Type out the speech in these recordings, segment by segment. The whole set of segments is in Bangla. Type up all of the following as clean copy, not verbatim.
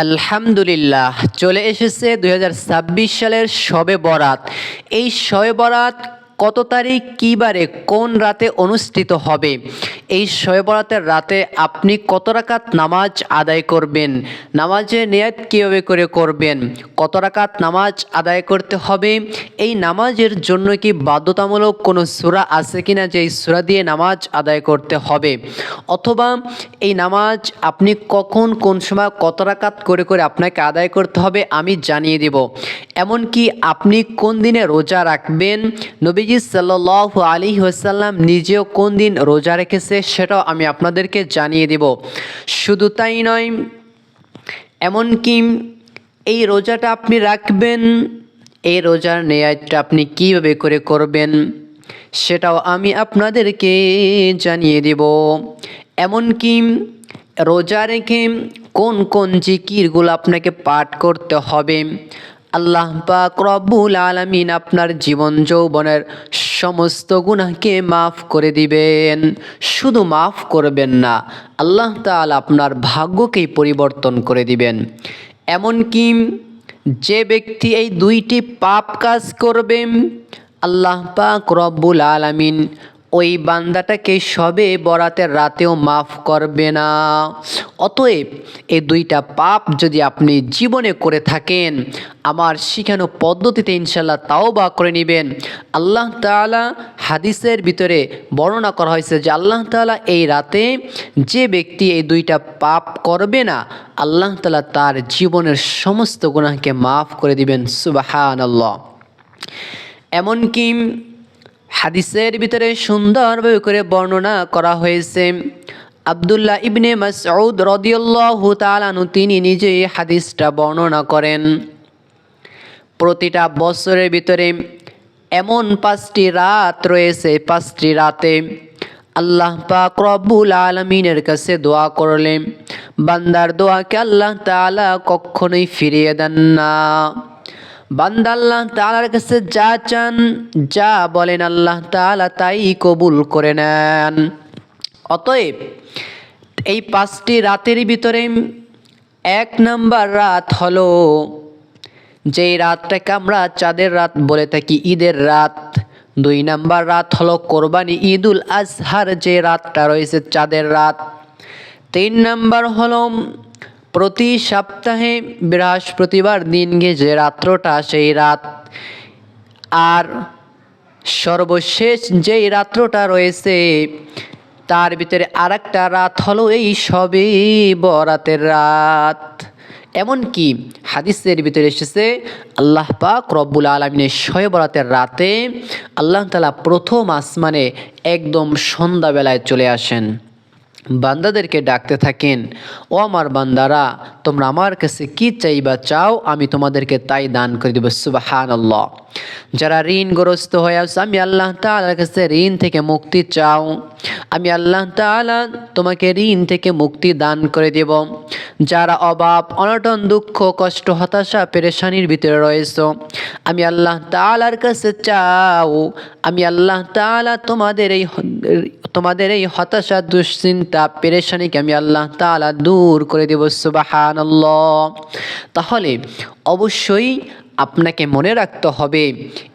আলহামদুলিল্লাহ, চলে এসেছে 2026 সালের শবে বরাত। এই শবে বরাত কত তারিখ, কী বারে, কোন রাতে অনুষ্ঠিত হবে? এই শবে বরাতের রাতে আপনি কত রাকাত নামাজ আদায় করবেন? নামাজের নিয়ত কীভাবে করে করবেন? কত রাকাত নামাজ আদায় করতে হবে? এই নামাজের জন্য কি বাধ্যতামূলক কোনো সূরা আছে কিনা যে এই সূরা দিয়ে নামাজ আদায় করতে হবে? অথবা এই নামাজ আপনি কখন, কোন সময়, কত রাকাত করে করে আপনাকে আদায় করতে হবে আমি জানিয়ে দেব। এমনকি আপনি কোন দিনে রোজা রাখবেন, নবীজি সাল্লাল্লাহু আলাইহি ওয়াসাল্লাম নিজেও কোন দিন রোজা রেখেছে সেটাও আমি আপনাদেরকে জানিয়ে দেব। শুধু তাই নয়, এমনকি এই রোজাটা আপনি রাখবেন, এই রোজার নিয়তটা আপনি কীভাবে করে করবেন সেটাও আমি আপনাদেরকে জানিয়ে দেব। এমনকি রোজা রেখে কোন কোন জিকিরগুলো আপনাকে পাঠ করতে হবে, আল্লাহ পাক রব্বুল আলামিন আপনার জীবন যৌবনের সমস্ত গুনাহকে মাফ করে দিবেন। শুধু মাফ করবেন না, আল্লাহ তাআলা আপনার ভাগ্যকেই পরিবর্তন করে দিবেন। এমনকি যে ব্যক্তি এই দুইটি পাপ কাজ করবে, আল্লাহ পাক রব্বুল আলামিন ওই বান্দাটাকে শবে বরাতের রাতেও মাফ করবে না। অতএব এই দুইটা পাপ যদি আপনি জীবনে করে থাকেন, আমার শিখানো পদ্ধতিতে ইনশাল্লাহ তাওবা করে নেবেন। আল্লাহ তাআলা হাদিসের ভিতরে বর্ণনা করা হয়েছে যে আল্লাহ তাআলা এই রাতে যে ব্যক্তি এই দুইটা পাপ করবে না, আল্লাহ তাআলা তার জীবনের সমস্ত গুনাহকে মাফ করে দিবেন। সুবহানাল্লাহ। এমনকি হাদিসের ভিতরে সুন্দরভাবে করে বর্ণনা করা হয়েছে, আব্দুল্লাহ ইবনে মাসউদ রাদিয়াল্লাহু তাআলা আনহু তিনি নিজেই হাদিসটা বর্ণনা করেন। প্রতিটা বছরের ভিতরে এমন 5টি রাত রয়েছে, 5টি রাতে আল্লাহ পাক রব্বুল আলামিনের কাছে দোয়া করলে বান্দার দোয়াকে আল্লাহ তাআলা কখনোই ফিরিয়ে দেন না। বান্দা আল্লাহ তাআলার কাছে যা চান, যা বলেন আল্লাহ তাআলা তাই কবুল করে নেন। অতএব এই 5টি রাতের ভিতরে 1 নাম্বার রাত হলো যেই রাতটাকে আমরা চাঁদের রাত বলে থাকি, ঈদের রাত। 2 নাম্বার রাত হলো কোরবানি ঈদুল আজহার যে রাতটা রয়েছে, চাঁদের রাত। 3 নাম্বার হলো প্রতি সপ্তাহে বৃহস্পতিবার দিনকে যে রাত্রটা, সেই রাত। আর সর্বশেষ যেই রাত্রটা রয়েছে তার ভিতরে আরেকটা রাত হলো এই শবে বরাতের রাত। এমনকি হাদিসের ভিতরে এসেছে আল্লাহ পাক রব্বুল আলামিনের শবে বরাতের রাতে আল্লাহ তাআলা প্রথম আসমানে একদম সন্ধ্যাবেলায় চলে আসেন, বান্দাদেরকে ডাকতে থাকেন, ও আমার বান্দারা তোমরা আমার কাছে কি চাইবা চাও, আমি তোমাদেরকে তাই দান করে দেব। সুবহানাল্লাহ। যারা ঋণগ্রস্ত হয়ে আছে, আমি আল্লাহ তাআলার কাছে ঋণ থেকে মুক্তি চাও, আমি আল্লাহ তাআলা তোমাকে ঋণ থেকে মুক্তি দান করে দেব। যারা অভাব অনটন দুঃখ কষ্ট হতাশা পেরেশানির ভিতরে রয়েছে, আমি আল্লাহ তাআলার কাছে চাও, আমি আল্লাহ তাআলা তোমাদের এই হতাশা দুশ্চিন্তা পেরেশানিকে আমি আল্লাহ তাআলা দূর করে দেব। সুবহানাল্লাহ। তাহলে অবশ্যই আপনাকে মনে রাখতে হবে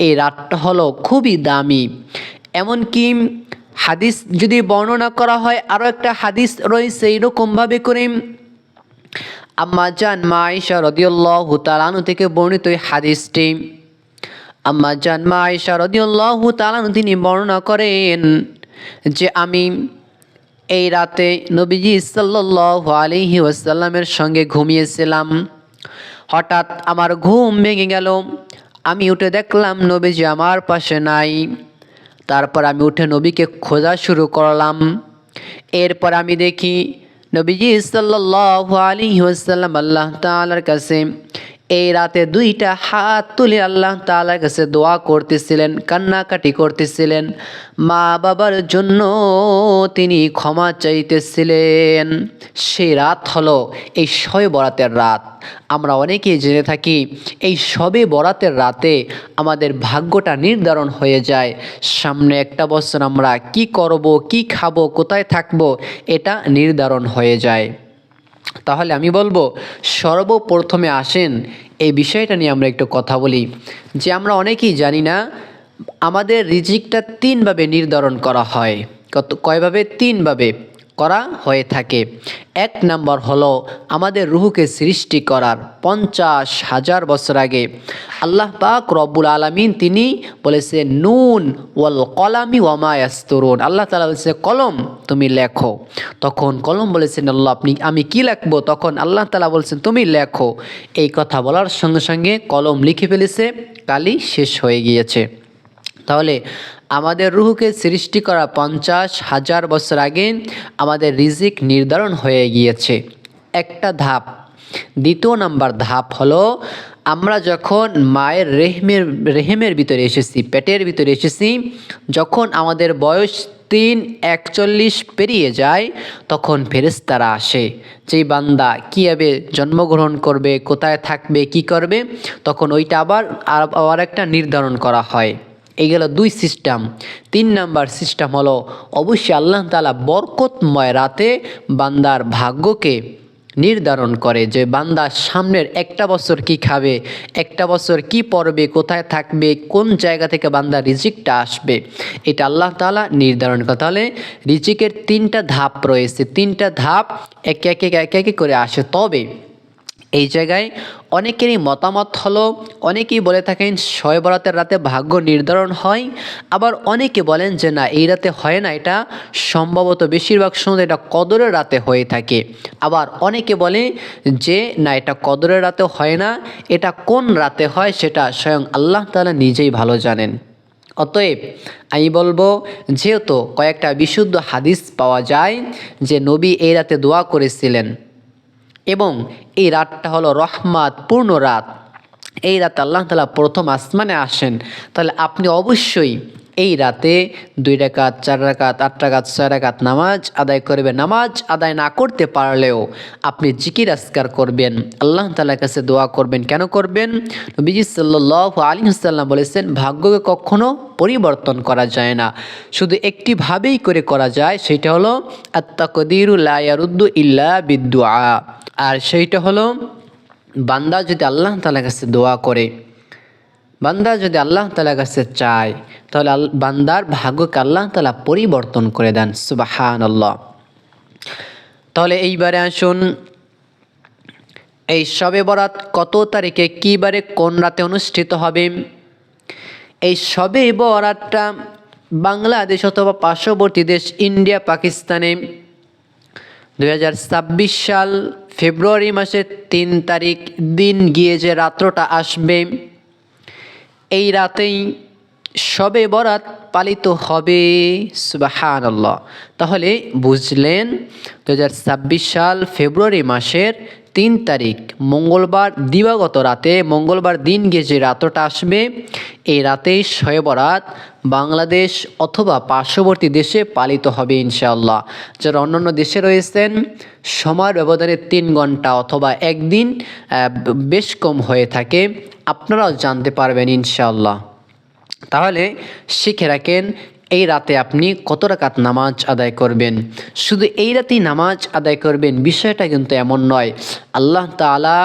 এই রাতটা হলো খুবই দামি। এমনকি হাদিস যদি বর্ণনা করা হয়, আরও একটা হাদিস রয়েছে এইরকমভাবে করে, আম্মা জান মা আয়েশা রাদিয়াল্লাহু তাআলা আনহা থেকে বর্ণিত এই হাদিসটি। আম্মা জান মা আয়েশা রাদিয়াল্লাহু তাআলা আনহা তিনি বর্ণনা করেন যে আমি এই রাতে নবীজি সাল্লাল্লাহু আলাইহি ওয়াসাল্লামের সঙ্গে ঘুমিয়েছিলাম। হঠাৎ আমার ঘুম ভেঙে গেল, আমি উঠে দেখলাম নবীজি আমার পাশে নাই। তারপর আমি উঠে নবীকে খোঁজা শুরু করলাম। এরপর আমি দেখি নবীজি সাল্লাল্লাহু আলাইহি ওয়াসাল্লাম আল্লাহ তাআলার কাছে এই রাতে 2টা হাত তুলে আল্লাহ তাআলার কাছে দোয়া করতেছিলেন, কান্নাকাটি করতেছিলেন, মা বাবার জন্য তিনি ক্ষমা চাইতেছিলেন। সেই রাত হলো এই শবে বরাতের রাত। আমরা অনেকেই জেনে থাকি এই শবে বরাতের রাতে আমাদের ভাগ্যটা নির্ধারণ হয়ে যায়। সামনে একটা বছর আমরা কি করব, কি খাবো, কোথায় থাকবো, এটা নির্ধারণ হয়ে যায়। তাহলে আমি বলবো সর্বপ্রথমে আসেন এই বিষয়টা নিয়ে আমরা একটু কথা বলি, যে আমরা অনেকেই জানি না আমাদের রিজিকটা তিনভাবে নির্ধারণ করা হয়। কয়ভাবে? তিনভাবে করা হয়ে থাকে। এক নাম্বার হলো আমাদের রুহকে সৃষ্টি করার 50,000 বছর আগে আল্লাহ পাক রব্বুল আলামিন তিনি বলেছেন নুন ওয়াল কলামি ওয়ামা ইয়াসতুরুন। আল্লাহ তাআলা বলেছে কলম তুমি লেখো। তখন কলম বলেছেন আল্লাহ আমি কি লিখবো? তখন আল্লাহ তাআলা বলেছেন তুমি লেখো। এই কথা বলার সঙ্গে সঙ্গে কলম লিখে ফেলেছে, কালি শেষ হয়ে গিয়েছে। তাহলে আমাদের রুহকে সৃষ্টি করা 50,000 বছর আগে আমাদের রিজিক নির্ধারণ হয়ে গিয়েছে, একটা ধাপ। দ্বিতীয় নাম্বার ধাপ হলো আমরা যখন মায়ের রেহেমের ভিতরে এসেছি, পেটের ভিতরে এসেছি, যখন আমাদের বয়স 3:41 পেরিয়ে যায় তখন ফেরেশতারা আসে, যেই বান্দা কীভাবে জন্মগ্রহণ করবে, কোথায় থাকবে, কি করবে, তখন ওইটা আবার একটা নির্ধারণ করা হয়। এই গেল 2 সিস্টেম। 3 নাম্বার সিস্টেম হলো অবশ্যই আল্লাহ তাআলা বরকতময় রাতে বান্দার ভাগ্যকে নির্ধারণ করে, যে বান্দা সামনের একটা বছর কি খাবে, একটা বছর কি পড়বে, কোথায় থাকবে, কোন জায়গা থেকে বান্দার রিজিকটা আসবে, এটা আল্লাহ তাআলা নির্ধারণ করে। তাহলে রিজিকের 3টা ধাপ রয়েছে, 3টা ধাপ একে একে করে আসে। তবে এই জায়গায় অনেকেরই মতামত হলো, অনেকেই বলে থাকেন শবে বরাতের রাতে ভাগ্য নির্ধারণ হয়, আবার অনেকে বলেন যে না এই রাতে হয় না, এটা সম্ভবত বেশিরভাগ সময় এটা কদরের রাতে হয়ে থাকে। আবার অনেকে বলে যে না এটা কদরের রাতে হয় না, এটা কোন রাতে হয় সেটা স্বয়ং আল্লাহ তাআলা নিজেই ভালো জানেন। অতএব আমি বলবো, যেহেতু কয়েকটা বিশুদ্ধ হাদিস পাওয়া যায় যে নবী এই রাতে দোয়া করেছিলেন এবং এই রাতটা হলো রহমত পূর্ণ রাত, এই রাতে আল্লাহ তাআলা প্রথম আসমানে আসেন, তাহলে আপনি অবশ্যই এই রাতে 2 রাকাত, 4 রাকাত, 8 রাকাত, 6 রাকাত নামাজ আদায় করবেন। নামাজ আদায় না করতে পারলেও আপনি জিকির আজকার করবেন, আল্লাহ তাআলার কাছে দোয়া করবেন। কেন করবেন? নবীজি সাল্লাল্লাহু আলাইহি ওয়াসাল্লাম বলেছেন ভাগ্যকে কখনো পরিবর্তন করা যায় না, শুধু একটিভাবেই করা যায়, সেটা হলো আত-তাকদীরু লা ইয়ারুদ্দু ইল্লা বিদ-দুআ। আর সেইটা হলো বান্দা যদি আল্লাহ তাআলার কাছে দোয়া করে, বান্দা যদি আল্লাহ তাআলার কাছে চায়, তাহলে বান্দার ভাগ্যকে আল্লাহ তাআলা পরিবর্তন করে দেন। সুবহানাল্লাহ। তাহলে এইবারে আসুন, এই শবে বরাত কত তারিখে, কী বারে, কোন রাতে অনুষ্ঠিত হবে? এই শবে বরাতটা বাংলাদেশ অথবা পার্শ্ববর্তী দেশ ইন্ডিয়া, পাকিস্তানে 2026 সাল ফেব্রুয়ারি মাসের 3 তারিখ দিন গিয়ে যে রাত্রটা আসবে, এই রাতেই শবে বরাত পালিত হবে। সুবহানাল্লাহ। তাহলে বুঝলেন 2026 সাল ফেব্রুয়ারি মাসের 3 তারিখ মঙ্গলবার দিবাগত রাতে, মঙ্গলবার দিন গিয়ে যে রাতটা আসবে, এই রাতেই শবে বরাত বাংলাদেশ অথবা পার্শ্ববর্তী দেশে পালিত হবে ইনশাআল্লাহ। যারা অন্যান্য দেশে রয়েছেন সময়ের ব্যবধানে 3 ঘন্টা অথবা একদিন বেশ কম হয়ে থাকে, আপনারাও জানতে পারবেন ইনশাআল্লাহ। তাহলে শিখে রাখেন এই রাতে আপনি কত রাকাত নামাজ আদায় করবেন। শুধু এই রাতেই নামাজ আদায় করবেন বিষয়টা কিন্তু এমন নয়। আল্লাহ তাআলা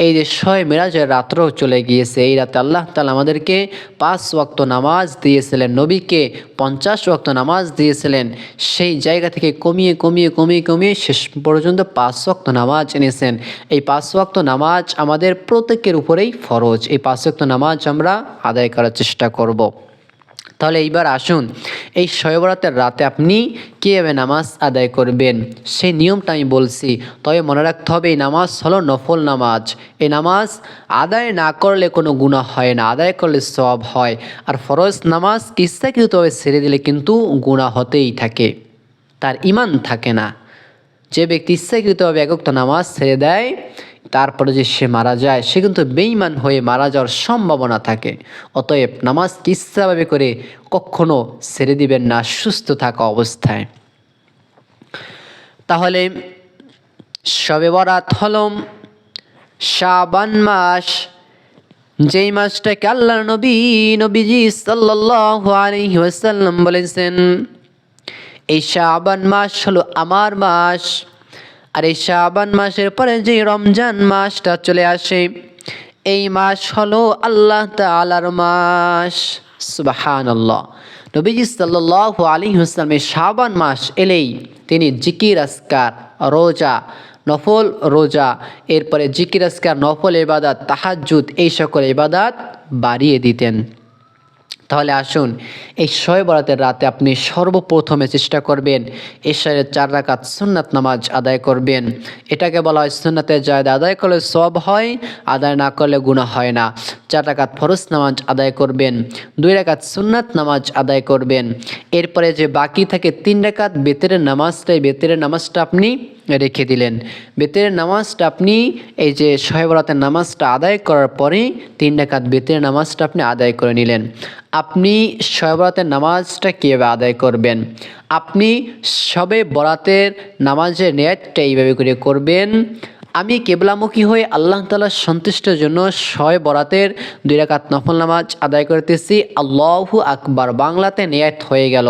এই যে শবে মেরাজের রাত্রও চলে গিয়েছে, এই রাতে আল্লাহ তাআলা আমাদেরকে 5 ওয়াক্ত নামাজ দিয়েছিলেন, নবীকে 50 ওয়াক্ত নামাজ দিয়েছিলেন, সেই জায়গা থেকে কমিয়ে শেষ পর্যন্ত 5 ওয়াক্ত নামাজ এনেছেন। এই 5 ওয়াক্ত নামাজ আমাদের প্রত্যেকের উপরেই ফরজ। এই 5 ওয়াক্ত নামাজ আমরা আদায় করার চেষ্টা করব। তাহলে এইবার আসুন এই শবে বরাতের রাতে আপনি কীভাবে নামাজ আদায় করবেন সেই নিয়মটা আমি বলছি। তবে মনে রাখতে হবে এই নামাজ হলো নফল নামাজ, এই নামাজ আদায় না করলে কোনো গুনাহ হয় না, আদায় করলে সওয়াব হয়। আর ফরজ নামাজ ইচ্ছাকৃতভাবে ছেড়ে দিলে কিন্তু গুনাহ হতেই থাকে, তার ঈমান থাকে না। যে ব্যক্তি ইচ্ছাকৃতভাবে এক ওয়াক্ত নামাজ ছেড়ে দেয় তারপরে যে সে মারা যায়, সে কিন্তু বেঈমান হয়ে মারা যাওয়ার সম্ভাবনা থাকে। অতএব নামাজ ইচ্ছাভাবে করে কখনো ছেড়ে দিবেন না সুস্থ থাকা অবস্থায়। তাহলে শবে বরাত হলো শাবান মাস, যেই মাসটাকে আল্লাহর নবীজি সাল্লাল্লাহু আলাইহি ওয়াসাল্লাম বলেছেন এই শাবান মাস হলো আমার মাস, আর এই শাবান মাসের পরে যে রমজান মাসটা চলে আসে, এই মাস হলো আল্লাহ তাআলার মাস। সুবহানাল্লাহ। নবীজি সাল্লাল্লাহু আলাইহি ওয়াসাল্লাম এই শাবান মাস এলেই তিনি জিকির আজকার, রোজা, নফল রোজা, এরপরে জিকির আজকার, নফল ইবাদত, তাহাজ্জুদ, এই সকল ইবাদত বাড়িয়ে দিতেন। তাহলে আসুন এই শবে বরাতের রাতে আপনি সর্বপ্রথমে চেষ্টা করবেন এশারের 4 রাকাত সুন্নাত নামাজ আদায় করবেন। এটাকে বলা হয় সুন্নাতে জায়েদা, আদায় করলে সওয়াব হয়, আদায় না করলে গুনাহ হয় না। 4 রাকাত ফরজ নামাজ আদায় করবেন, 2 রাকাত সুন্নাত নামাজ আদায় করবেন। এরপরে যে বাকি থাকে 3 রাকাত বেতেরের নামাজটা আপনি রেখে দিলেন। বেতেরের নামাজটা আপনি এই যে শবে বরাতের নামাজটা আদায় করার পরে 3 রাকাত বেতেরের নামাজটা আপনি আদায় করে নিলেন। আপনি শবে বরাতের নামাজটা কীভাবে আদায় করবেন? আপনি শবে বরাতের নামাজের নিয়তটা এইভাবে করে করবেন, আমি কেবলামুখী হয়ে আল্লাহ তাআলার সন্তুষ্টির জন্য শবে বরাতের 2 রাকাত নফল নামাজ আদায় করতেছি, আল্লাহু আকবার বাংলাতে নিয়ত হয়ে গেল।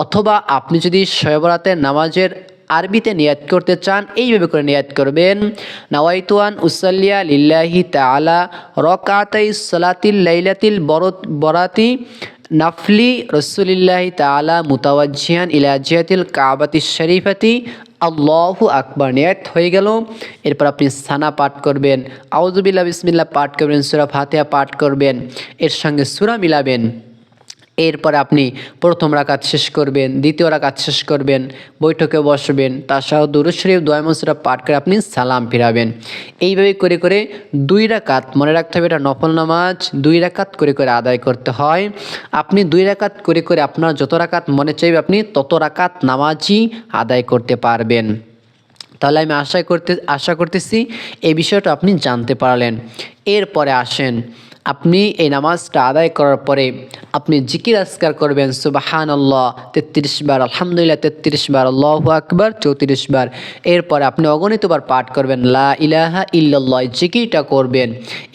অথবা আপনি যদি শবে বরাতের নামাজের আরবিতে নিয়াত করতে চান, এইভাবে করে নিয়াত করবেন, নাওয়াইতু আন উসাল্লিয়া লিল্লাহি তাআলা রাকাতাই সালাতিল লাইলাতিল বরাতি নাফলি রাসূলিল্লাহি তাআলা মুতাওয়াজ্জিহান ইলা জিহাতিল কাবাতিশ শরীফাতি, আল্লাহু আকবার নিয়াত হয়ে গেল। এরপর আপনি সানা পাঠ করবেন, আউযু বিল্লাহি বিসমিল্লাহ পাঠ করবেন, সূরা ফাতিহা পাঠ করবেন, এর সঙ্গে সূরা মিলাবেন। এরপর আপনি প্রথম রাকাত শেষ করবেন, দ্বিতীয় রাকাত শেষ করবেন, বৈঠকে বসবেন, তাশাহুদ, দুরূদ শরীফ, দোয়া মুসরা পাঠ করে আপনি সালাম ফিরাবেন। এইভাবে করে করে 2 রাকাত, মনে রাখতে হবে এটা নফল নামাজ, 2 রাকাত করে করে আদায় করতে হয়। আপনি 2 রাকাত করে করে আপনার যত রাকাত মনে চাইবে আপনি তত রাকাত নামাজই আদায় করতে পারবেন। তাহলে আমি আশা করতেছি এই বিষয়টা আপনি জানতে পারলেন। এরপরে আসেন, আপনি এই নামাজটা আদায় করার পরে আপনি জিকির আজকার করবেন, সুবহানাল্লাহ 33 বার, আলহামদুলিল্লাহ 33 বার, আল্লাহু আকবার 34 বার। এরপরে আপনি অগণিতবার পাঠ করবেন লা ইলাহা ইল্লাল্লাহ, জিকিরটা করবেন।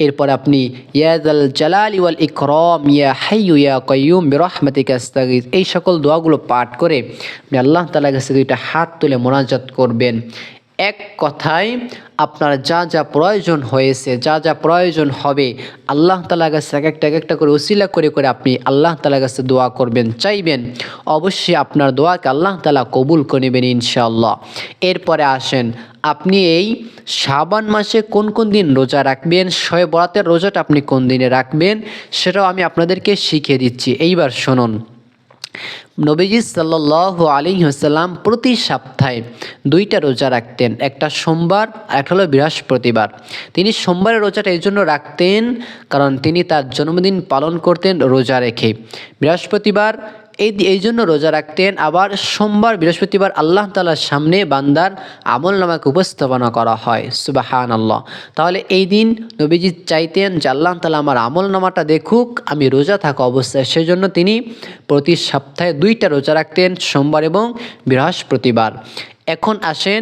এরপর আপনি ইয়া যাল জালালি ওয়াল ইকরাম ইয়া হাইয়্যু ইয়া কাইয়্যুম বিরহমাতিকা আস্তাগীথ, এই সকল দোয়াগুলো পাঠ করে আপনি আল্লাহ তাআলার কাছে 2টা হাত তুলে মোনাজাত করবেন। এক কথায় আপনার যা যা প্রয়োজন হয়েছে, যা যা প্রয়োজন হবে, আল্লাহ তাআলার কাছে এক একটা করে ওসিলা করে করে আপনি আল্লাহ তাআলার কাছে দোয়া করবেন, চাইবেন। অবশ্যই আপনার দোয়াকে আল্লাহ তাআলা কবুল করে নেবেন ইনশাআল্লাহ। এরপরে আসেন, আপনি এই শাবান মাসে কোন কোন দিন রোজা রাখবেন, শবে বরাতের রোজাটা আপনি কোন দিনে রাখবেন সেটাও আমি আপনাদেরকে শিখিয়ে দিচ্ছি। এইবার শুনুন, নবীজি সাল্লাল্লাহু আলাইহি ওয়াসাল্লাম প্রতি সপ্তাহে 2টা রোজা রাখতেন, একটা সোমবার আর একটা হলো বৃহস্পতিবার। তিনি সোমবারের রোজাটা এই জন্য রাখতেন কারণ তিনি তার জন্মদিন পালন করতেন রোজা রেখে। বৃহস্পতিবার এই জন্য রোজা রাখতেন। আবার সোমবার বৃহস্পতিবার আল্লাহ তাআলার সামনে বান্দার আমল নামাকে উপস্থাপনা করা হয়, সুবহানাল্লাহ। তাহলে এই দিন নবীজি চাইতেন যে আল্লাহ তাআলা আমার আমল নামাটা দেখুক আমি রোজা থাকা অবস্থায়, সেজন্য তিনি প্রতি সপ্তাহে 2টা রোজা রাখতেন, সোমবার এবং বৃহস্পতিবার। এখন আসেন,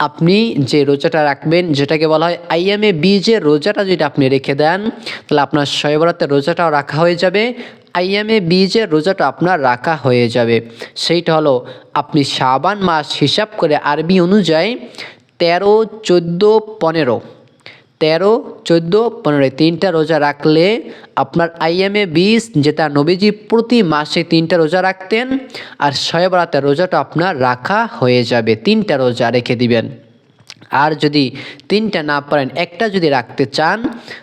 আপনি যে রোজাটা রাখবেন যেটাকে বলা হয় আইয়ামে বীজের রোজাটা, যেটা আপনি রেখে দেন তাহলে আপনার শবে বরাতের রোজাটাও রাখা হয়ে যাবে, আইয়ামে বীজের রোজাটা আপনার রাখা হয়ে যাবে। সেইটা হলো আপনি শাবান মাস হিসাব করে আরবি অনুযায়ী 13, 14, 15, 13, 14, 15 3টা রোজা রাখলে আপনার আইয়ামে 20, যেটা নবীজি প্রতি মাসে 3টা রোজা রাখতেন, আর শবে বরাতের রোজাটা আপনার রাখা হয়ে যাবে। 3টা রোজা রেখে দিবেন। আর যদি 3টা না পারেন, একটা যদি রাখতে চান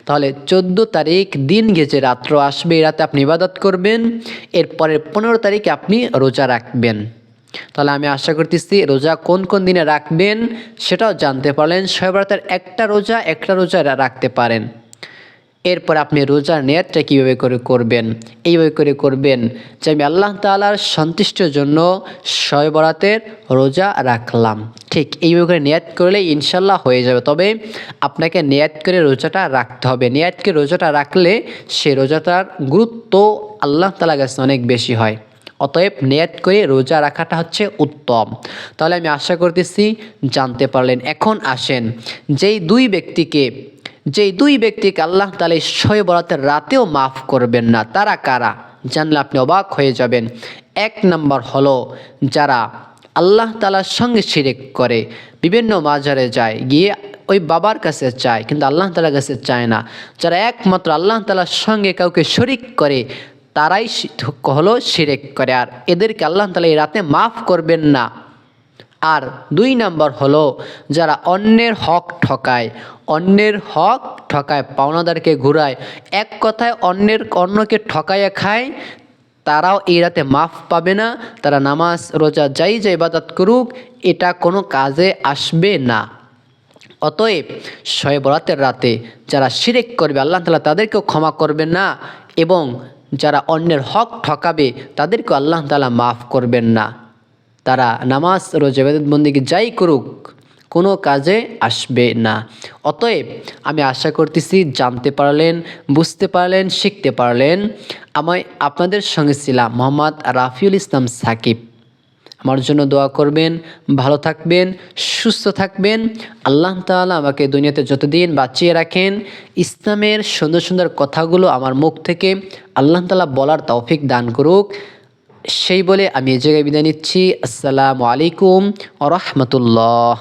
তাহলে 14 তারিখ দিন গেছে, রাত্র আসবে, এই রাতে আপনি ইবাদত করবেন। এরপরের 15 তারিখে আপনি রোজা রাখবেন। তাহলে আমি আশা করতেছি রোজা কোন কোন দিনে রাখবেন সেটাও জানতে পারলেন। শবে বরাতের একটা রোজা রাখতে পারেন। এরপর আপনি রোজার নিয়তটা কীভাবে করে করবেন, এইভাবে করে করবেন যে আমি আল্লাহ তাআলার সন্তুষ্টির জন্য শবে বরাতের রোজা রাখলাম। ঠিক এইভাবে করে নিয়ত করলে ইনশাল্লাহ হয়ে যাবে। তবে আপনাকে নিয়ত করে রোজাটা রাখতে হবে। নিয়ত করে রোজাটা রাখলে সে রোজাটার গুরুত্ব আল্লাহ তাআলার কাছে অনেক বেশি হয়। অতএব নিয়ত করে রোজা রাখাটা হচ্ছে উত্তম। তাহলে আমি আশা করতেছি জানতে পারলেন। এখন আসেন, যেই দুই ব্যক্তিকে আল্লাহ তাআলা শবে বরাতের রাতেও মাফ করবেন না, তারা কারা? জানলে আপনি অবাক হয়ে যাবেন। 1 নম্বর হলো যারা আল্লাহ তাআলার সঙ্গে শিরক করে, বিভিন্ন মাজারে যায়, গিয়ে ওই বাবার কাছে চায়, কিন্তু আল্লাহ তাআলার কাছে চায় না, যারা একমাত্র আল্লাহ তাআলার সঙ্গে কাউকে শরিক করে তারাই হলো শিরক করে, আর এদেরকে আল্লাহ তাআলা এই রাতে মাফ করবেন না। আর 2 নাম্বার হলো যারা অন্যের হক ঠকায়, পাওনাদারকে ঘুরায়, এক কথায় অন্যকে ঠকাইয়া খায়, তারাও এই রাতে মাফ পাবে না। তারা নামাজ রোজা যাই ইবাদত করুক, এটা কোনো কাজে আসবে না। অতএব শবে বরাতের রাতে যারা শিরক করবে আল্লাহ তাআলা তাদেরকেও ক্ষমা করবেন না, এবং যারা অন্যের হক ঠকাবে তাদেরকেও আল্লাহ তাআলা মাফ করবেন না। তারা নামাজ রোজা ইবাদত বন্দেগী যাই করুক, কোনো কাজে আসবে না। অতএব আমি আশা করতেছি জানতে পারলেন, বুঝতে পারলেন, শিখতে পারলেন। আমি আপনাদের সঙ্গে ছিলাম মোহাম্মদ রাফিউল ইসলাম সাকিব। আমার জন্য দোয়া করবেন, ভালো থাকবেন, সুস্থ থাকবেন। আল্লাহ তাআলা আমাকে দুনিয়াতে যতদিন বাঁচিয়ে রাখেন, ইসলামের সুন্দর সুন্দর কথাগুলো আমার মুখ থেকে আল্লাহ তাআলা বলার তৌফিক দান করুক। সেই বলে আমি এই জায়গায় বিদায় নিচ্ছি। আসসালামু আলাইকুম ওয়া রাহমাতুল্লাহ।